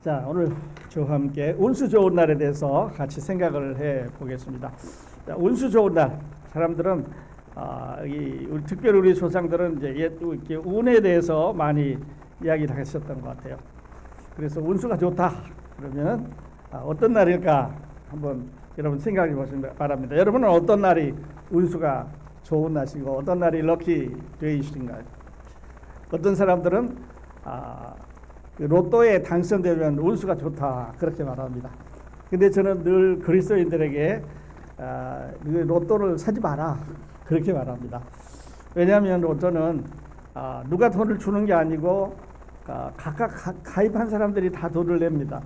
자, 오늘 저와 함께 운수 좋은 날에 대해서 같이 생각을 해 보겠습니다. 자, 운수 좋은 날, 사람들은 특별히 우리 조상들은 이제 이렇게 운에 대해서 많이 이야기를 하셨던 것 같아요. 그래서 운수가 좋다 그러면 어떤 날일까 한번 여러분 생각해 보시기 바랍니다. 여러분은 어떤 날이 운수가 좋은 날이고 어떤 날이 럭키 데이이신가요? 어떤 사람들은 로또에 당선되면 운수가 좋다 그렇게 말합니다. 근데 저는 늘 그리스도인들에게 로또를 사지 마라 그렇게 말합니다. 왜냐하면 로또는 누가 돈을 주는 게 아니고 각각 가입한 사람들이 다 돈을 냅니다.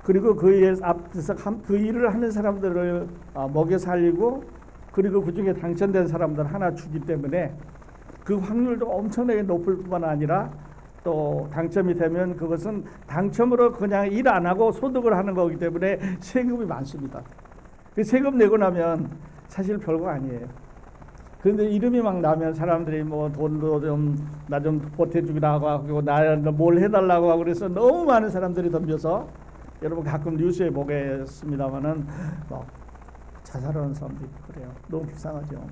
그리고 그 앞에서 그 일을 하는 사람들을 먹여 살리고 그리고 그 중에 당첨된 사람들 하나 주기 때문에 그 확률도 엄청나게 높을 뿐만 아니라 또 당첨이 되면 그것은 당첨으로 그냥 일 안 하고 소득을 하는 거기 때문에 세금이 많습니다. 그 세금 내고 나면 사실 별거 아니에요. 그런데 이름이 막 나면 사람들이 뭐 돈도 나 좀 보태주기로 하고 나 뭘 해달라고 하고 그래서 너무 많은 사람들이 덤벼서 여러분 가끔 뉴스에 보겠습니다만은 뭐 자살하는 사람도 있고 그래요. 너무 불쌍하죠.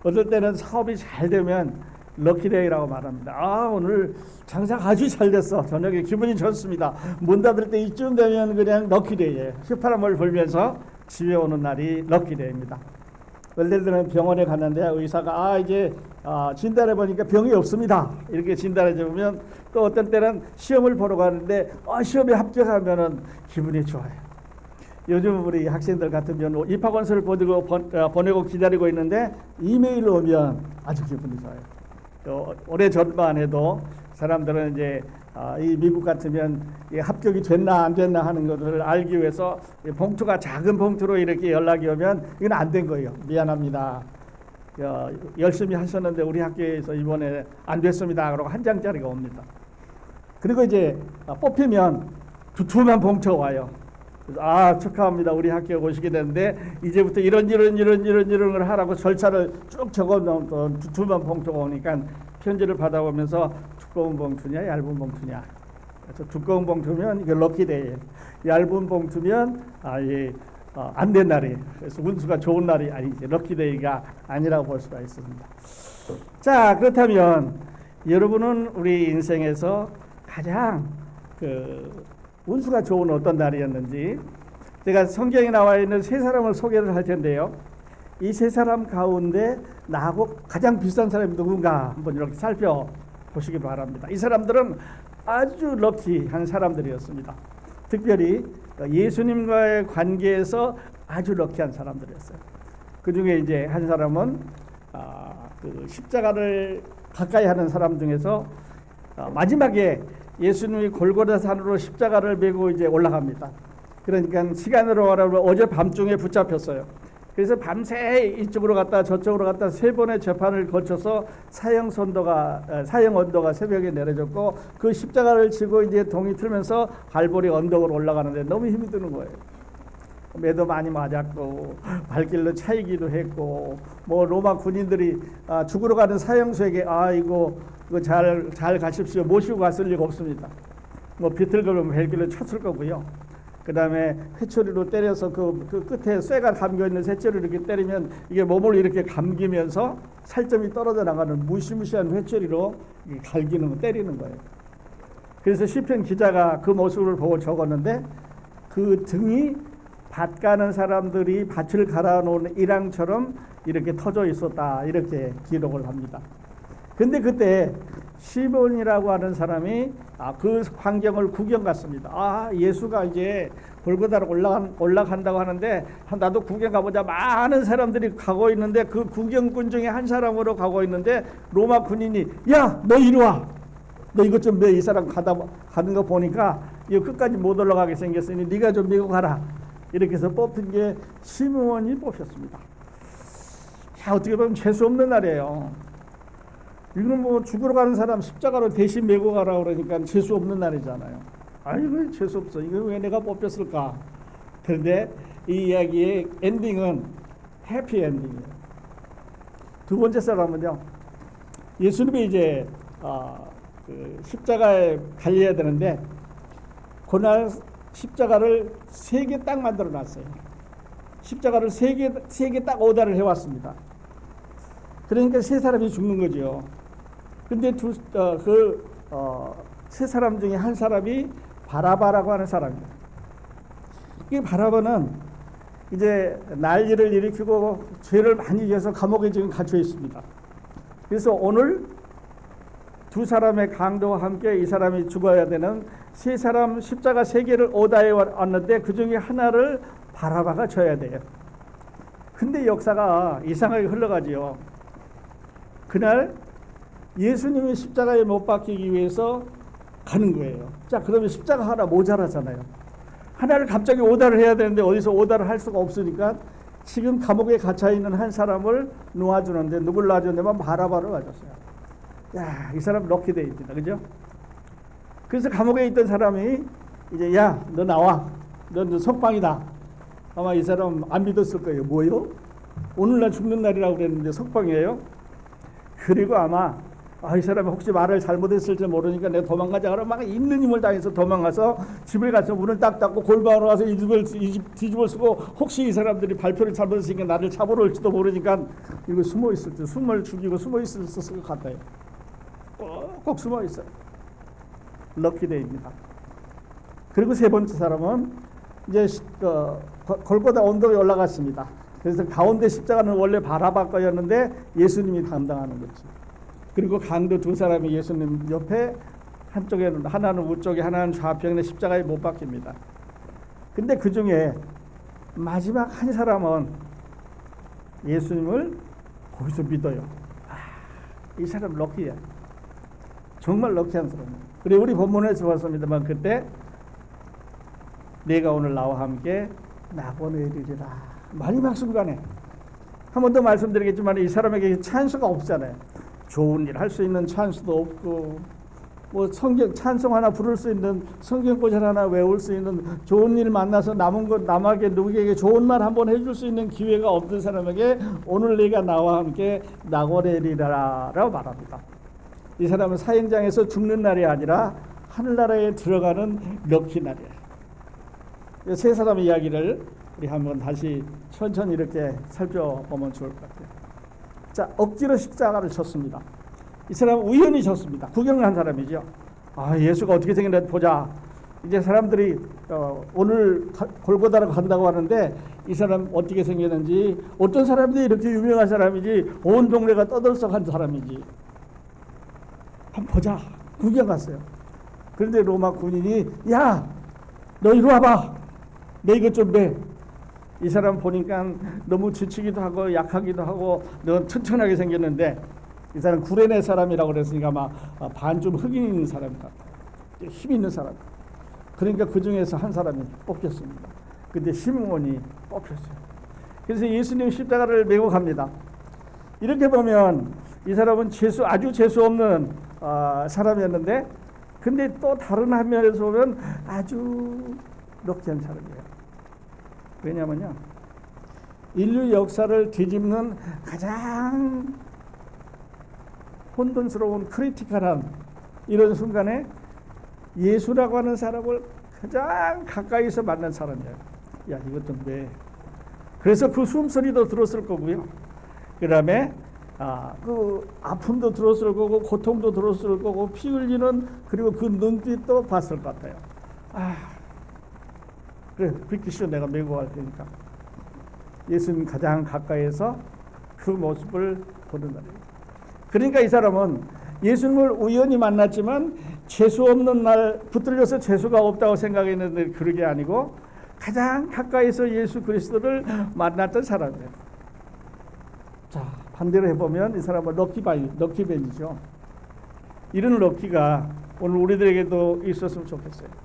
어떨 때는 사업이 잘 되면 럭키데이라고 말합니다. 오늘 장사 아주 잘 됐어. 저녁에 기분이 좋습니다. 문 닫을 때 이쯤 되면 그냥 럭키데이예요. 휘파람을 불면서 집에 오는 날이 럭키데이입니다. 예를 들면 병원에 갔는데 의사가 이제 진단해 보니까 병이 없습니다. 이렇게 진단해 주면 또 어떤 때는 시험을 보러 가는데 시험에 합격하면은 기분이 좋아요. 요즘 우리 학생들 같은 경우는 입학원서를 보내고 기다리고 있는데 이메일 오면 아주 기분이 좋아요. 올해 전만 해도 사람들은 이제 이 미국 같으면 합격이 됐나 안 됐나 하는 것을 알기 위해서 봉투가 작은 봉투로 이렇게 연락이 오면 이건 안 된 거예요. 미안합니다. 열심히 하셨는데 우리 학교에서 이번에 안 됐습니다. 그러고 한 장짜리가 옵니다. 그리고 이제 뽑히면 두툼한 봉투가 와요. 축하합니다. 우리 학교에 오시게 되는데 이제부터 이런 걸 하라고 절차를 쭉 적어놓은 두툼한 봉투가 오니까 편지를 받아보면서 두꺼운 봉투냐 얇은 봉투냐. 그래서 두꺼운 봉투면 이게 럭키데이, 얇은 봉투면 안 된 날이에요. 그래서 운수가 좋은 날이 아니지 럭키데이가 아니라고 볼 수가 있습니다. 자, 그렇다면 여러분은 우리 인생에서 가장 운수가 좋은 어떤 날이었는지 제가 성경에 나와 있는 세 사람을 소개를 할 텐데요. 이 세 사람 가운데 나하고 가장 비슷한 사람이 누군가 한번 이렇게 살펴보시기 바랍니다. 이 사람들은 아주 럭키한 사람들이었습니다. 특별히 예수님과의 관계에서 아주 럭키한 사람들이었어요. 그 중에 이제 한 사람은 십자가를 가까이 하는 사람 중에서 마지막에 예수님이 골고다 산으로 십자가를 메고 이제 올라갑니다. 그러니까 시간으로 말하면 어제 밤중에 붙잡혔어요. 그래서 밤새 이쪽으로 갔다 저쪽으로 갔다 세 번의 재판을 거쳐서 사형 언도가 새벽에 내려졌고 그 십자가를 지고 이제 동이 틀면서 갈보리 언덕으로 올라가는데 너무 힘이 드는 거예요. 매도 많이 맞았고 발길로 차이기도 했고 뭐 로마 군인들이 죽으러 가는 사형수에게 이거 잘 가십시오 모시고 갔을 리가 없습니다. 뭐 비틀거리면 발길로 쳤을 거고요. 그 다음에 회초리로 때려서 그 끝에 쇠가 감겨 있는 회초리를 이렇게 때리면 이게 몸을 이렇게 감기면서 살점이 떨어져 나가는 무시무시한 회초리로 때리는 거예요. 그래서 시편 기자가 그 모습을 보고 적었는데 그 등이 밭 가는 사람들이 밭을 갈아놓은 일항처럼 이렇게 터져 있었다 이렇게 기록을 합니다. 근데 그때 시몬이라고 하는 사람이 그 광경을 구경 갔습니다. 예수가 이제 골고다로 올라간다고 하는데 나도 구경 가보자. 많은 사람들이 가고 있는데 그 구경꾼 중에 한 사람으로 가고 있는데 로마 군인이 너 이리 와. 너 이것 좀 이 사람 가는 거 보니까 이거 끝까지 못 올라가게 생겼으니 네가 좀 메고 가라. 이렇게 해서 뽑힌 게 시몬이 뽑혔습니다. 어떻게 보면 재수 없는 날이에요. 이거는 뭐 죽으러 가는 사람 십자가로 대신 메고 가라 그러니까 재수 없는 날이잖아요. 이거 재수 없어. 이거 왜 내가 뽑혔을까? 그런데 이 이야기의 엔딩은 해피 엔딩이에요. 두 번째 사람은요. 예수님이 이제 십자가에 달려야 되는데 그날 십자가를 3개 딱 만들어 놨어요. 십자가를 3개 딱 오다를 해왔습니다. 그러니까 3사람이 죽는 거죠. 근데 세 사람 중에 한 사람이 바라바라고 하는 사람이에요. 이 바라바는 이제 난리를 일으키고 죄를 많이 지어서 감옥에 지금 갇혀 있습니다. 그래서 오늘 2사람의 강도와 함께 이 사람이 죽어야 되는 3사람 십자가 3개를 오다해 왔는데 그 중에 하나를 바라바가 져야 돼요. 근데 역사가 이상하게 흘러가지요. 그날 예수님이 십자가에 못 박히기 위해서 가는 거예요. 자, 그러면 십자가 하나 모자라잖아요. 하나를 갑자기 오다를 해야 되는데 어디서 오다를 할 수가 없으니까 지금 감옥에 갇혀 있는 한 사람을 놓아주는데 누굴 놔줬냐면 바라바를 놔줬어요. 야, 이 사람 럭키데이입니다. 그죠? 그래서 감옥에 있던 사람이 이제 야, 너 나와. 너 석방이다. 아마 이 사람 안 믿었을 거예요. 뭐요? 오늘날 죽는 날이라고 그랬는데 석방이에요? 그리고 아마 이 사람이 혹시 말을 잘못했을지 모르니까 내가 도망가자 그러면 막 있는 힘을 다해서 도망가서 집에 가서 문을 딱 닫고 골방으로 가서 이 집 뒤집어 쓰고 혹시 이 사람들이 발표를 잘못했으니까 나를 잡으러 올지도 모르니까 이거 숨어 있을 때 숨을 죽이고 숨어 있었을 것 같아요. 꼭 숨어 있어요. 럭키데이입니다. 그리고 3번째 사람은 이제 골고다 언덕에 올라갔습니다. 그래서 가운데 십자가는 원래 바라바 거였는데 예수님이 담당하는 거지. 그리고 강도 2사람이 예수님 옆에 한쪽에는 하나는 우쪽에 하나는 좌편에 십자가에 못 박힙니다. 근데 그 중에 마지막 한 사람은 예수님을 거기서 믿어요. 이 사람 럭키야. 정말 럭키한 사람이에요. 그리고 우리 본문에서 봤습니다만 그때 내가 오늘 나와 함께 낙원에 이르리라. 마지막 순간에 한 번 더 말씀드리겠지만 이 사람에게 찬스가 없잖아요. 좋은 일 할 수 있는 찬스도 없고 뭐 성경 찬송 하나 부를 수 있는 성경 구절 하나 외울 수 있는 좋은 일 만나서 남은 것 남에게 누구에게 좋은 말 한번 해줄 수 있는 기회가 없는 사람에게 오늘 내가 나와 함께 낙원에 이르리라라고 말합니다. 이 사람은 사형장에서 죽는 날이 아니라 하늘나라에 들어가는 럭키 날이에요. 3사람의 이야기를 우리 한번 다시 천천히 이렇게 살펴보면 좋을 것 같아요. 자, 억지로 십자가를 쳤습니다. 이 사람은 우연히 쳤습니다. 구경을 한 사람이죠. 예수가 어떻게 생겼는지 보자. 이제 사람들이 오늘 골고다로 간다고 하는데 이 사람 어떻게 생겼는지 어떤 사람들이 이렇게 유명한 사람이지 온 동네가 떠들썩한 사람이지 한번 보자. 구경 갔어요. 그런데 로마 군인이 야, 너 이리 와봐. 너 이것 좀 내. 이 사람 보니까 너무 지치기도 하고 약하기도 하고 너무 튼튼하게 생겼는데 이 사람 구레네 사람이라고 그랬으니까 아마 반쯤 흑인 있는 사람이다. 힘 있는 사람. 그러니까 그 중에서 한 사람이 뽑혔습니다. 근데 시므온이 뽑혔어요. 그래서 예수님 십자가를 메고 갑니다. 이렇게 보면 이 사람은 아주 재수 없는 사람이었는데 근데 또 다른 한 면에서 보면 아주 럭키한 사람이에요. 왜냐면요, 인류 역사를 뒤집는 가장 혼돈스러운 크리티컬한 이런 순간에 예수라고 하는 사람을 가장 가까이서 만난 사람이에요. 야, 이것 좀 왜? 그래서 그 숨소리도 들었을 거고요. 그 다음에 그 아픔도 들었을 거고 고통도 들었을 거고 피 흘리는 그리고 그 눈빛도 봤을 것 같아요. 그래, 빅키쇼 내가 메고 갈 테니까. 예수님 가장 가까이에서 그 모습을 보는 날이에요. 그러니까 이 사람은 예수님을 우연히 만났지만 재수 없는 날 붙들려서 재수가 없다고 생각했는데 그러게 아니고 가장 가까이서 예수 그리스도를 만났던 사람이에요. 자, 반대로 해보면 이 사람은 럭키벤이죠. 이런 럭키가 오늘 우리들에게도 있었으면 좋겠어요.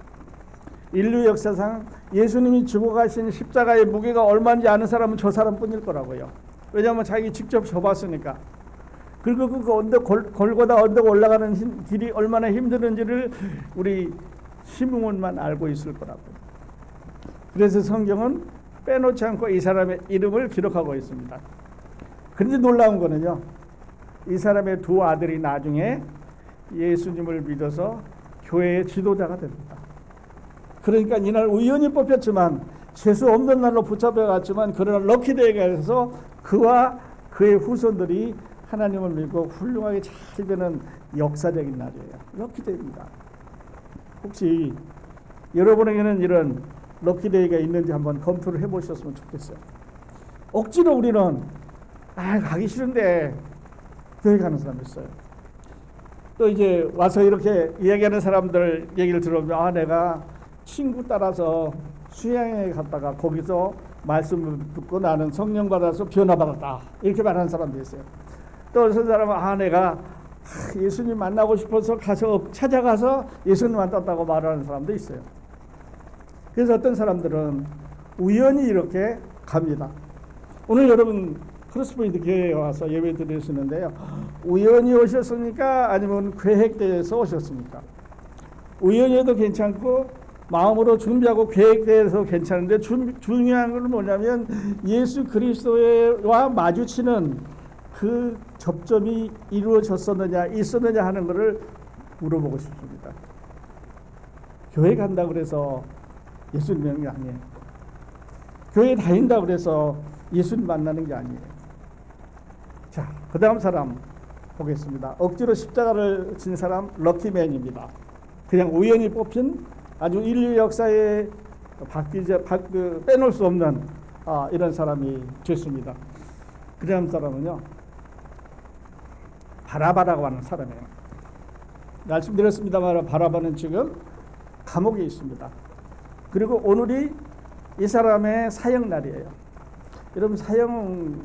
인류 역사상 예수님이 지고 가신 십자가의 무게가 얼마인지 아는 사람은 저 사람뿐일 거라고요. 왜냐하면 자기 직접 져봤으니까. 그리고 그 골고다 언덕 올라가는 길이 얼마나 힘드는지를 우리 시므온만 알고 있을 거라고요. 그래서 성경은 빼놓지 않고 이 사람의 이름을 기록하고 있습니다. 그런데 놀라운 거는요, 이 사람의 2 아들이 나중에 예수님을 믿어서 교회의 지도자가 됩니다. 그러니까 이날 우연히 뽑혔지만 재수 없는 날로 붙잡혀갔지만 그러나 럭키데이가 있어서 그와 그의 후손들이 하나님을 믿고 훌륭하게 잘 되는 역사적인 날이에요. 럭키데이입니다. 혹시 여러분에게는 이런 럭키데이가 있는지 한번 검토를 해보셨으면 좋겠어요. 억지로 우리는 가기 싫은데 교회 가는 사람이 있어요. 또 이제 와서 이렇게 이야기하는 사람들 얘기를 들어보면 내가 친구 따라서 수양에 갔다가 거기서 말씀을 듣고 나는 성령 받아서 변화받았다 이렇게 말하는 사람도 있어요. 또 어떤 사람은 내가 예수님 만나고 싶어서 찾아가서 예수님 만났다고 말하는 사람도 있어요. 그래서 어떤 사람들은 우연히 이렇게 갑니다. 오늘 여러분 크로스포인트 교회에 와서 예배 드리시는데요. 우연히 오셨습니까? 아니면 계획되어서 오셨습니까? 우연히 해도 괜찮고 마음으로 준비하고 계획되어서 괜찮은데 중요한 건 뭐냐면 예수 그리스도와 마주치는 그 접점이 이루어졌었느냐 있었느냐 하는 것을 물어보고 싶습니다. 교회 간다고 그래서 예수님 믿는 게 아니에요. 교회 다닌다고 그래서 예수님 만나는 게 아니에요. 자, 그 다음 사람 보겠습니다. 억지로 십자가를 진 사람 럭키맨입니다. 그냥 우연히 뽑힌 아주 인류 역사에 빼놓을 수 없는 이런 사람이 됐습니다. 그 다음 사람은요, 바라바라고 하는 사람이에요. 말씀드렸습니다만 바라바는 지금 감옥에 있습니다. 그리고 오늘이 이 사람의 사형날이에요. 여러분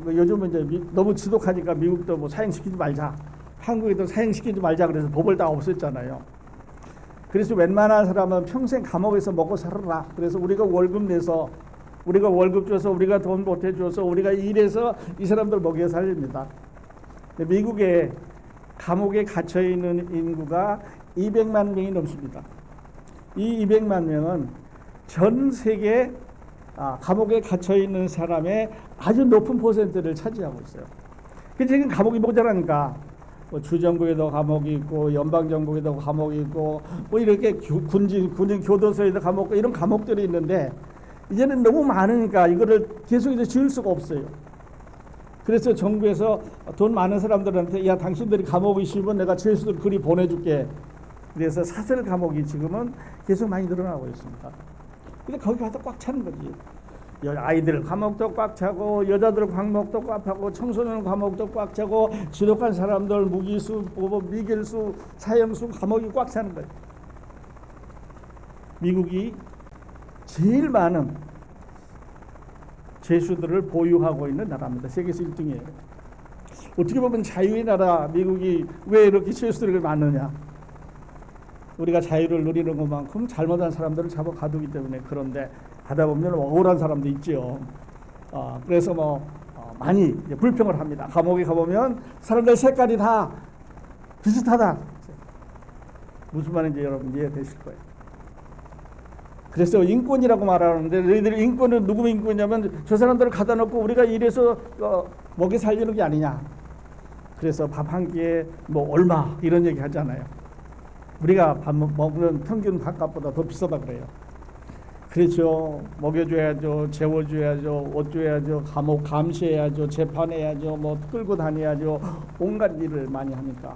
요즘은 이제 너무 지독하니까 미국도 뭐 사형시키지 말자, 한국에도 사형시키지 말자 그래서 법을 다 없앴잖아요. 그래서 웬만한 사람은 평생 감옥에서 먹고 살아라. 그래서 우리가 월급 내서 우리가 월급 줘서 우리가 돈 보태줘서 우리가 일해서 이 사람들 먹여 살립니다. 미국에 감옥에 갇혀있는 인구가 200만 명이 넘습니다. 이 200만 명은 전 세계 감옥에 갇혀있는 사람의 아주 높은 퍼센트를 차지하고 있어요. 근데 지금 감옥이 모자라니까 뭐 주정부에도 감옥이 있고 연방정부에도 감옥이 있고 뭐 이렇게 군인 교도소에도 감옥 이런 감옥들이 있는데 이제는 너무 많으니까 이거를 계속 이제 지을 수가 없어요. 그래서 정부에서 돈 많은 사람들한테 야 당신들이 감옥에 있으면 내가 죄수들 그리 보내줄게. 그래서 사설 감옥이 지금은 계속 많이 늘어나고 있습니다. 근데 거기 가서 꽉 차는 거지. 아이들 감옥도 꽉 차고 여자들 감옥도 꽉 차고 청소년 감옥도 꽉 차고 지독한 사람들 무기수, 미결수, 사형수 감옥이 꽉 차는 거예요. 미국이 제일 많은 죄수들을 보유하고 있는 나라입니다. 세계에서 1등이에요. 어떻게 보면 자유의 나라 미국이 왜 이렇게 죄수들이 많느냐. 우리가 자유를 누리는 것만큼 잘못한 사람들을 잡아 가두기 때문에. 그런데 하다 보면 억울한 사람도 있죠. 그래서 많이 불평을 합니다. 감옥에 가보면 사람들 색깔이 다 비슷하다. 무슨 말인지 여러분 이해되실 거예요. 그래서 인권이라고 말하는데 너희들이 인권은 누구 인권이냐면 저 사람들을 갖다 놓고 우리가 이래서 먹여 살리는 게 아니냐. 그래서 밥 한 끼에 뭐 얼마 이런 얘기 하잖아요. 우리가 밥 먹는 평균 밥값보다 더 비싸다 그래요. 그렇죠. 먹여줘야죠. 재워줘야죠. 옷 줘야죠. 감옥 감시해야죠. 재판해야죠. 뭐 끌고 다녀야죠. 온갖 일을 많이 하니까.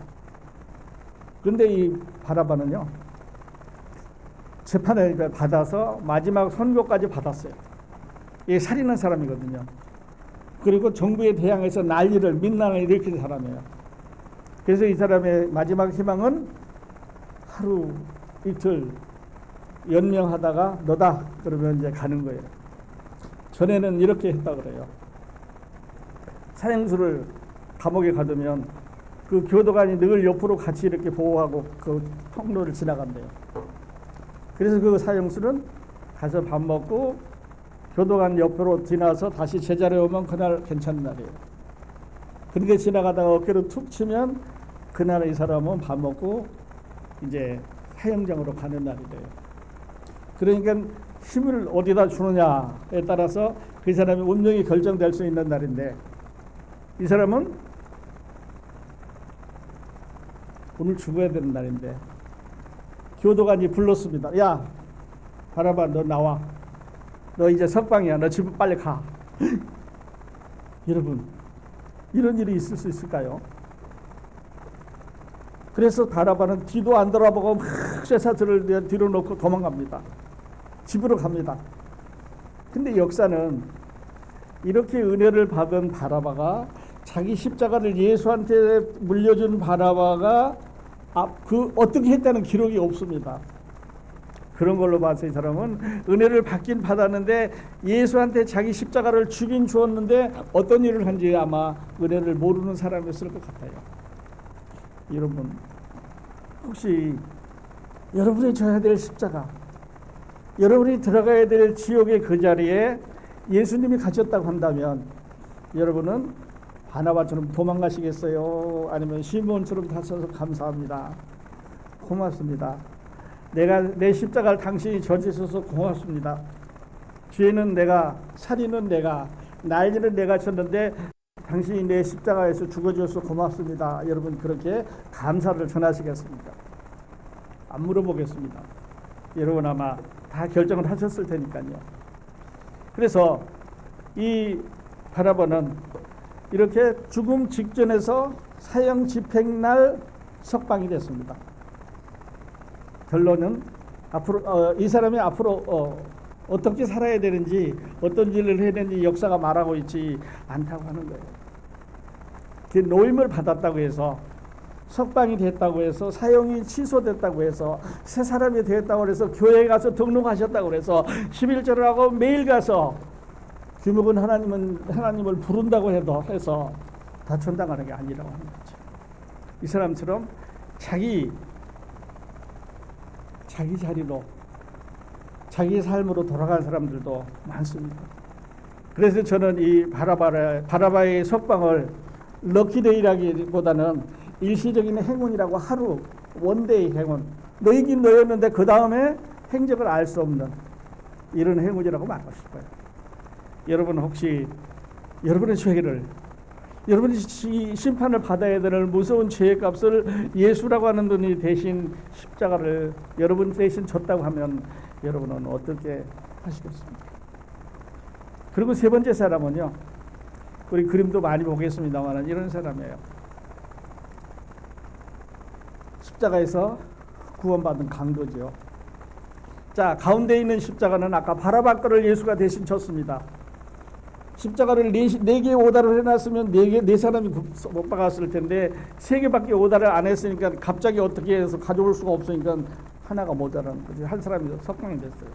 그런데 이 바라바는요. 재판을 받아서 마지막 선고까지 받았어요. 이게 살인한 사람이거든요. 그리고 정부에 대항해서 난리를 민난을 일으킨 사람이에요. 그래서 이 사람의 마지막 희망은 하루 이틀 연명하다가 너다 그러면 이제 가는 거예요. 전에는 이렇게 했다 그래요. 사형수를 감옥에 가두면 그 교도관이 늘 옆으로 같이 이렇게 보호하고 그 통로를 지나간대요. 그래서 그 사형수는 가서 밥 먹고 교도관 옆으로 지나서 다시 제자리에 오면 그날 괜찮은 날이에요. 그렇게 지나가다가 어깨로 툭 치면 그날 이 사람은 밥 먹고 이제 사형장으로 가는 날이 돼요. 그러니까 힘을 어디다 주느냐에 따라서 그 사람의 운명이 결정될 수 있는 날인데 이 사람은 오늘 죽어야 되는 날인데 교도관이 불렀습니다. 야, 바나바 너 나와. 너 이제 석방이야. 너 집으로 빨리 가. 여러분, 이런 일이 있을 수 있을까요? 그래서 바나바는 뒤도 안 돌아보고 막 쇠사슬을 뒤로 놓고 도망갑니다. 집으로 갑니다. 근데 역사는 이렇게 은혜를 받은 바나바가 자기 십자가를 예수한테 물려준 바나바가 그 어떻게 했다는 기록이 없습니다. 그런 걸로 봐서 이 사람은 은혜를 받긴 받았는데 예수한테 자기 십자가를 주긴 주었는데 어떤 일을 한지 아마 은혜를 모르는 사람이었을 것 같아요. 여러분, 혹시 여러분이 져야 될 십자가, 여러분이 들어가야 될 지옥의 그 자리에 예수님이 가셨다고 한다면 여러분은 바나바처럼 도망가시겠어요? 아니면 시몬처럼 가셔서 감사합니다, 고맙습니다, 내가 내 십자가를 당신이 져주셔서 고맙습니다, 죄는 내가, 살인은 내가, 난리는 내가 쳤는데 당신이 내 십자가에서 죽어주셔서 고맙습니다, 여러분 그렇게 감사를 전하시겠습니까? 안 물어보겠습니다. 여러분 아마 다 결정을 하셨을 테니까요. 그래서 이 바나바는 이렇게 죽음 직전에서 사형 집행날 석방이 됐습니다. 결론은 앞으로 이 사람이 앞으로 어떻게 살아야 되는지, 어떤 일을 해야 되는지 역사가 말하고 있지 않다고 하는 거예요. 그 노임을 받았다고 해서, 석방이 됐다고 해서, 사형이 취소됐다고 해서, 새 사람이 되었다고 해서, 교회에 가서 등록하셨다고 해서, 11절을 하고 매일 가서 귀묵은 하나님을 부른다고 해서 다 천당하는 게 아니라고 하는 거죠. 이 사람처럼 자기 자리로, 자기 삶으로 돌아간 사람들도 많습니다. 그래서 저는 이 바나바의 석방을 럭키데이라기보다는 일시적인 행운이라고, 하루 원데이 행운, 너이긴 너였는데 그 다음에 행적을 알 수 없는 이런 행운이라고 말하고 싶어요. 여러분 혹시 여러분의 죄를, 여러분이 심판을 받아야 될 무서운 죄의 값을 예수라고 하는 분이 대신 십자가를 여러분 대신 졌다고 하면 여러분은 어떻게 하시겠습니까? 그리고 세 번째 사람은요, 우리 그림도 많이 보겠습니다만 이런 사람이에요. 십자가에서 구원받은 강도죠. 자, 가운데 있는 십자가는 아까 바나바 거를 예수가 대신 졌습니다. 십자가를 네 개 오다를 해놨으면 네 사람이 못 박았을 텐데 3개밖에 오다를 안 했으니까 갑자기 어떻게 해서 가져올 수가 없으니까 하나가 모자라는 거죠. 한 사람이 석방이 됐어요.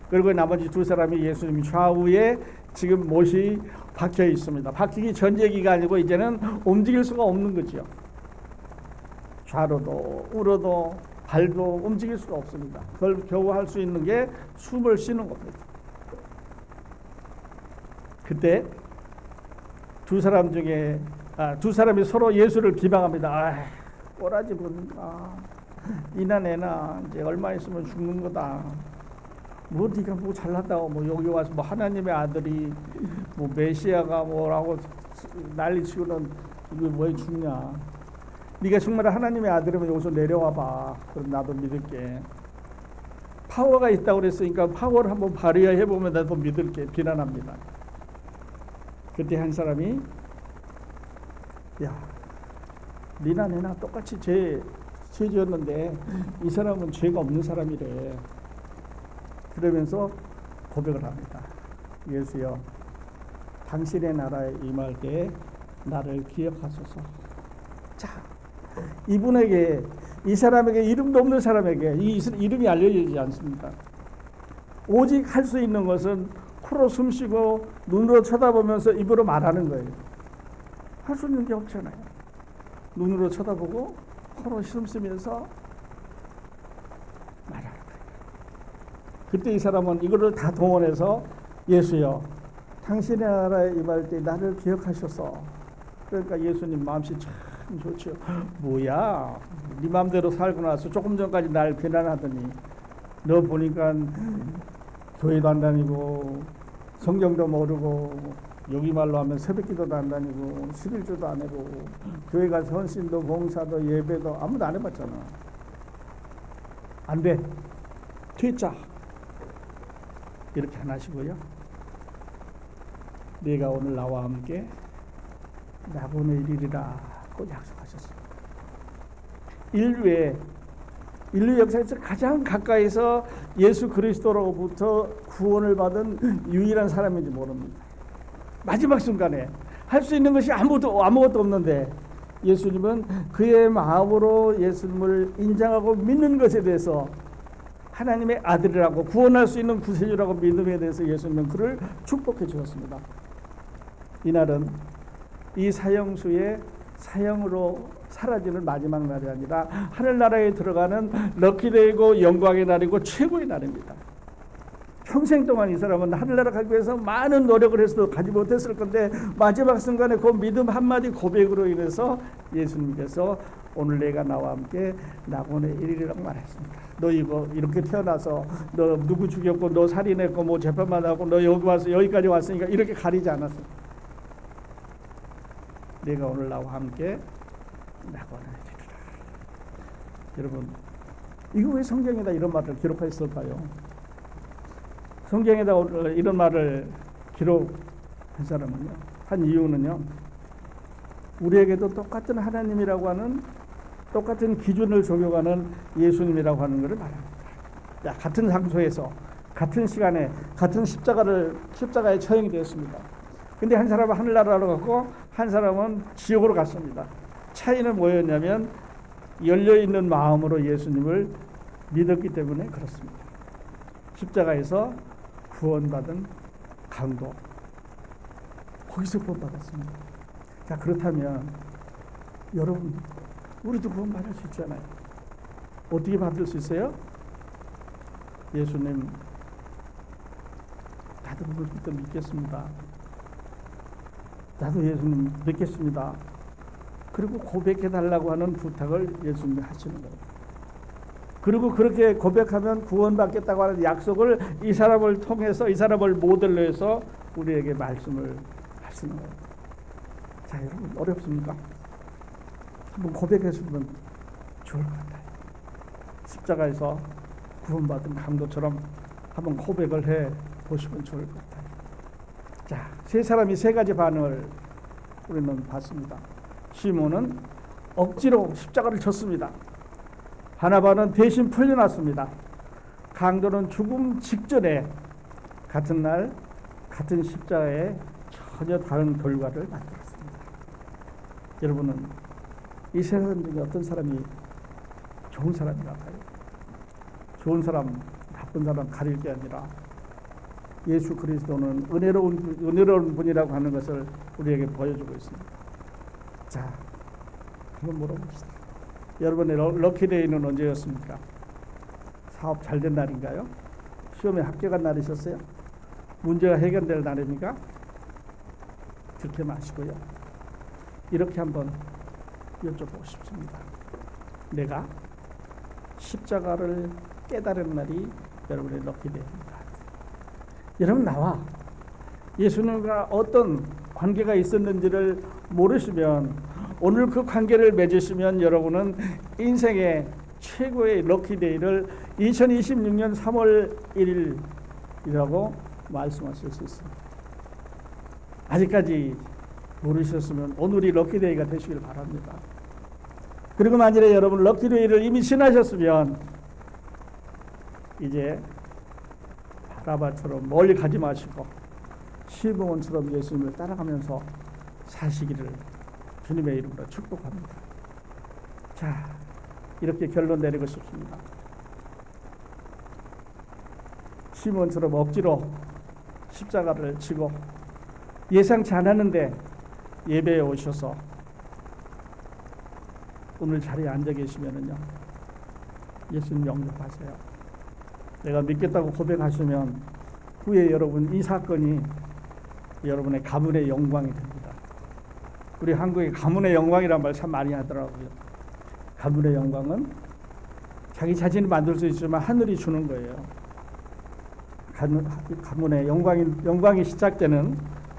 그리고 나머지 2사람이 예수님 좌우에 지금 못이 박혀 있습니다. 박히기 전 얘기가 아니고 이제는 움직일 수가 없는 거죠. 좌로도 우로도 발도 움직일 수가 없습니다. 그걸 겨우 할 수 있는 게 숨을 쉬는 겁니다. 그때 두 사람이 서로 예수를 비방합니다. 꼬라지 보니까 이나 내나 이제 얼마 있으면 죽는 거다. 뭐 네가 뭐 잘났다고 뭐 여기 와서 뭐 하나님의 아들이 뭐 메시아가 뭐라고 난리치고는 이게 뭐에 죽냐. 네가 정말 하나님의 아들이면 여기서 내려와 봐. 그럼 나도 믿을게. 파워가 있다고 그랬으니까 파워를 한번 발휘해 보면 나도 믿을게. 비난합니다. 그때 한 사람이 야, 니나 내나 똑같이 죄 지었는데 이 사람은 죄가 없는 사람이래. 그러면서 고백을 합니다. 예수여, 당신의 나라에 임할 때 나를 기억하소서. 자, 이분에게, 이 사람에게, 이름도 없는 사람에게 이 이름이 알려지지 않습니다. 오직 할 수 있는 것은 코로 숨쉬고 눈으로 쳐다보면서 입으로 말하는 거예요. 할 수 있는 게 없잖아요. 눈으로 쳐다보고 코로 숨쉬면서 말하는 거예요. 그때 이 사람은 이거를 다 동원해서 예수여, 당신의 나라에 임할 때 나를 기억하셔서. 그러니까 예수님 마음씨 참 좋죠. 뭐야, 네 마음대로 살고 나서 조금 전까지 날 비난하더니 너 보니까 교회도 안 다니고 성경도 모르고 여기 말로 하면 새벽기도도 안 다니고 11조도 안 해보고 교회 가서 헌신도 봉사도 예배도 아무도 안 해봤잖아. 안 돼. 퇴짜. 이렇게 안 하시고요. 네가 오늘 나와 함께 낙원에 이르리라고 약속하셨습니다. 인류 역사에서 가장 가까이서 예수 그리스도로부터 구원을 받은 유일한 사람인지 모릅니다. 마지막 순간에 할 수 있는 것이 아무것도 없는데 예수님은 그의 마음으로 예수님을 인정하고 믿는 것에 대해서 하나님의 아들이라고 구원할 수 있는 구세주라고 믿음에 대해서 예수님은 그를 축복해 주셨습니다. 이날은 이 사형수의 사형으로 사라지는 마지막 날이 아니라 하늘나라에 들어가는 럭키데이고 영광의 날이고 최고의 날입니다. 평생 동안 이 사람은 하늘나라 가기 위해서 많은 노력을 해서도 가지 못했을 건데 마지막 순간에 그 믿음 한마디 고백으로 인해서 예수님께서 오늘 내가 나와 함께 낙원에 이르리라고 말했습니다. 너 이거 이렇게 태어나서 너 누구 죽였고 너 살인했고 뭐 재판만 하고 너 여기 와서 여기까지 왔으니까 이렇게 가리지 않았어. 내가 오늘 나와 함께 낙원에 이르리라. 여러분, 이거 왜 성경에다 이런 말을 기록했을까요? 성경에다 이런 말을 기록한 사람은요, 한 이유는요, 우리에게도 똑같은 하나님이라고 하는 똑같은 기준을 적용하는 예수님이라고 하는 것을 말합니다. 자, 같은 장소에서 같은 시간에 같은 십자가에 처형이 되었습니다. 근데 한 사람은 하늘나라로 갔고 한 사람은 지옥으로 갔습니다. 차이는 뭐였냐면 열려있는 마음으로 예수님을 믿었기 때문에 그렇습니다. 십자가에서 구원받은 강도, 거기서 구원받았습니다. 자, 그렇다면 여러분, 우리도 구원받을 수 있잖아요. 어떻게 받을 수 있어요? 예수님, 나도 그걸 믿겠습니다. 나도 예수님 믿겠습니다. 그리고 고백해달라고 하는 부탁을 예수님이 하시는 거예요. 그리고 그렇게 고백하면 구원받겠다고 하는 약속을 이 사람을 통해서, 이 사람을 모델로 해서 우리에게 말씀을 하시는 거예요. 자, 여러분, 어렵습니까? 한번 고백했으면 좋을 것 같아요. 십자가에서 구원받은 강도처럼 한번 고백을 해 보시면 좋을 것 같아요. 자, 세 사람이 세 가지 반응을 우리는 봤습니다. 시몬은 억지로 십자가를 졌습니다. 바나바는 대신 풀려났습니다. 강도는 죽음 직전에 같은 날 같은 십자가에 전혀 다른 결과를 만들었습니다. 여러분은 이 세 사람 중에 어떤 사람이 좋은 사람일까요? 좋은 사람, 나쁜 사람 가릴 게 아니라 예수 그리스도는 은혜로운 분이라고 하는 것을 우리에게 보여주고 있습니다. 자, 한번 물어봅시다. 여러분의 럭키데이는 언제였습니까? 사업 잘 된 날인가요? 시험에 합격한 날이셨어요? 문제가 해결될 날입니까? 그렇게 마시고요. 이렇게 한번 여쭤보고 싶습니다. 내가 십자가를 깨달은 날이 여러분의 럭키데이입니다. 여러분, 나와 예수님과 어떤 관계가 있었는지를 모르시면, 오늘 그 관계를 맺으시면 여러분은 인생의 최고의 럭키데이를 2026년 3월 1일이라고 말씀하실 수 있습니다. 아직까지 모르셨으면 오늘이 럭키데이가 되시길 바랍니다. 그리고 만일에 여러분 럭키데이를 이미 지나셨으면 이제 바나바처럼 멀리 가지 마시고 시몬처럼 예수님을 따라가면서 사시기를 주님의 이름으로 축복합니다. 자, 이렇게 결론 내리고 싶습니다. 시몬처럼 억지로 십자가를 지고 예상치 않았는데 예배에 오셔서 오늘 자리에 앉아 계시면은요, 예수님 영접하세요. 내가 믿겠다고 고백하시면 후에 여러분 이 사건이 여러분의 가문의 영광이 됩니다. 우리 한국에 가문의 영광이란 말 참 많이 하더라고요. 가문의 영광은 자기 자신이 만들 수 있지만 하늘이 주는 거예요. 가문의 영광이 시작되는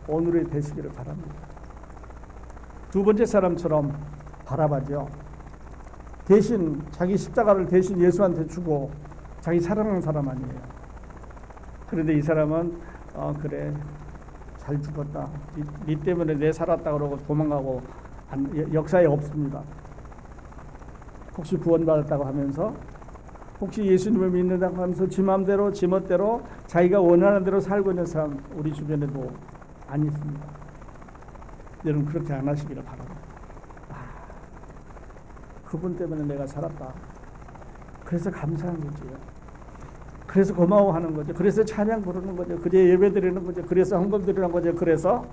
오늘이 되시기를 바랍니다. 두 번째 사람처럼 바라봐죠. 대신 자기 십자가를 대신 예수한테 주고 자기 사랑하는 사람 아니에요. 그런데 이 사람은 그래 잘 죽었다. 네 때문에 내 살았다 그러고 도망가고 역사에 없습니다. 혹시 구원받았다고 하면서 혹시 예수님을 믿는다고 하면서 지 마음대로 지 멋대로 자기가 원하는 대로 살고 있는 사람 우리 주변에도 안 있습니다. 여러분 그렇게 안 하시기를 바랍니다. 그분 때문에 내가 살았다. 그래서 감사한 거죠. 그래서 고마워하는 거죠. 그래서 찬양 부르는 거죠. 그래서 예배 드리는 거죠. 그래서 헌금 드리는 거죠. 그래서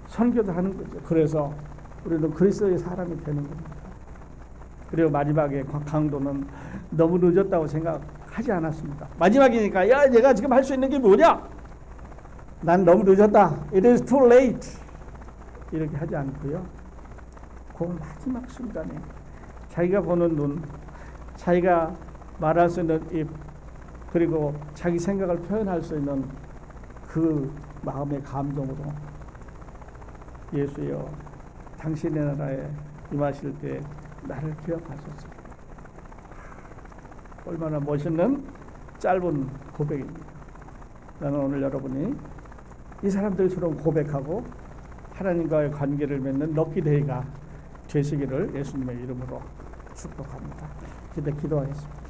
선교도 하는 거죠. 그래서 우리도 그리스도의 사람이 되는 겁니다. 그리고 마지막에 강도는 너무 늦었다고 생각하지 않았습니다. 마지막이니까 야 내가 지금 할 수 있는 게 뭐냐? 난 너무 늦었다. It is too late. 이렇게 하지 않고요. 그 마지막 순간에 자기가 보는 눈, 자기가 말할 수 있는 입, 그리고 자기 생각을 표현할 수 있는 그 마음의 감동으로 예수여 당신의 나라에 임하실 때 나를 기억하소서. 얼마나 멋있는 짧은 고백입니다. 나는 오늘 여러분이 이 사람들처럼 고백하고 하나님과의 관계를 맺는 럭키데이가 되시기를 예수님의 이름으로 축복합니다. 기도하겠습니다.